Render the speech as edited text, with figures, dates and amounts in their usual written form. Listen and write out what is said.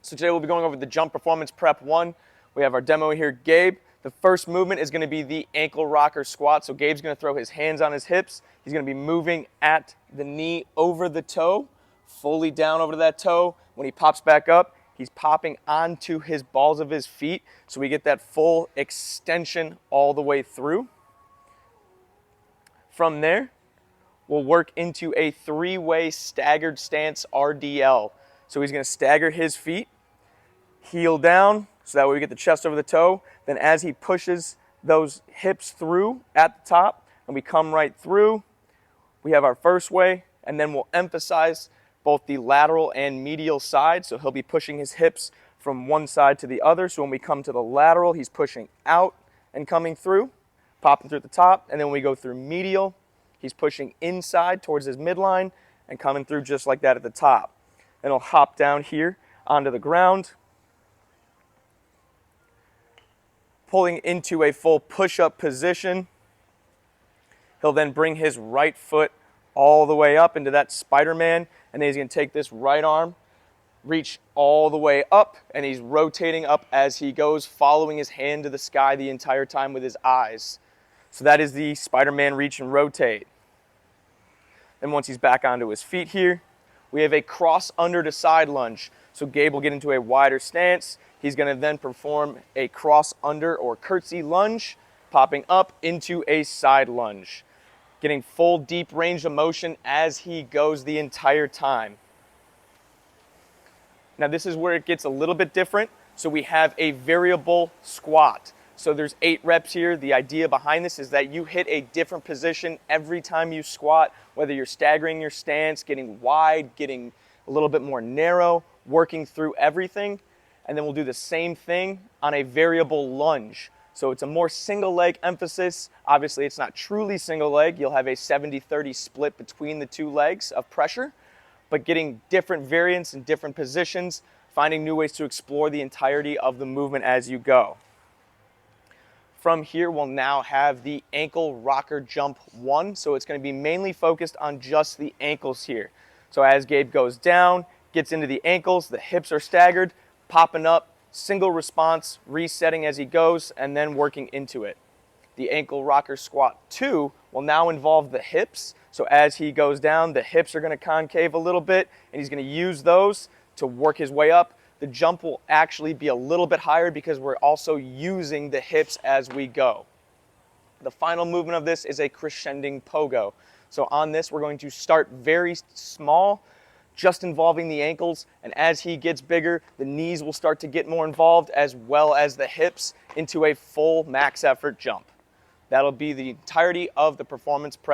So today we'll be going over the Jump Performance Prep 1. We have our demo here, Gabe. The first movement is going to be the ankle rocker squat. So Gabe's going to throw his hands on his hips. He's going to be moving at the knee over the toe, fully down over that toe. When he pops back up, he's popping onto his balls of his feet. So we get that full extension all the way through. From there, we'll work into a three-way staggered stance RDL. So he's going to stagger his feet, heel down, so that way we get the chest over the toe. Then as he pushes those hips through at the top, and we come right through, we have our first way, and then we'll emphasize both the lateral and medial side. So he'll be pushing his hips from one side to the other. So when we come to the lateral, he's pushing out and coming through, popping through at the top. And then when we go through medial, he's pushing inside towards his midline and coming through just like that at the top. Then he'll hop down here onto the ground, pulling into a full push-up position. He'll then bring his right foot all the way up into that Spider-Man, and then he's going to take this right arm, reach all the way up, and he's rotating up as he goes, following his hand to the sky the entire time with his eyes. So that is the Spider-Man reach and rotate. Then once he's back onto his feet here, we have a cross under to side lunge. So Gabe will get into a wider stance. He's going to then perform a cross under or curtsy lunge, popping up into a side lunge, getting full deep range of motion as he goes the entire time. Now this is where it gets a little bit different. So we have a variable squat. So there's 8 reps here. The idea behind this is that you hit a different position every time you squat, whether you're staggering your stance, getting wide, getting a little bit more narrow, working through everything. And then we'll do the same thing on a variable lunge. So it's a more single leg emphasis. Obviously it's not truly single leg. You'll have a 70-30 split between the two legs of pressure, but getting different variants in different positions, finding new ways to explore the entirety of the movement as you go. From here, we'll now have the ankle rocker jump 1. So it's going to be mainly focused on just the ankles here. So as Gabe goes down, gets into the ankles, the hips are staggered, popping up, single response, resetting as he goes, and then working into it. The ankle rocker squat 2 will now involve the hips. So as he goes down, the hips are going to concave a little bit, and he's going to use those to work his way up. The jump will actually be a little bit higher because we're also using the hips as we go. The final movement of this is a crescending pogo. So on this, we're going to start very small, just involving the ankles, and as he gets bigger, the knees will start to get more involved as well as the hips into a full max effort jump. That'll be the entirety of the Performance Prep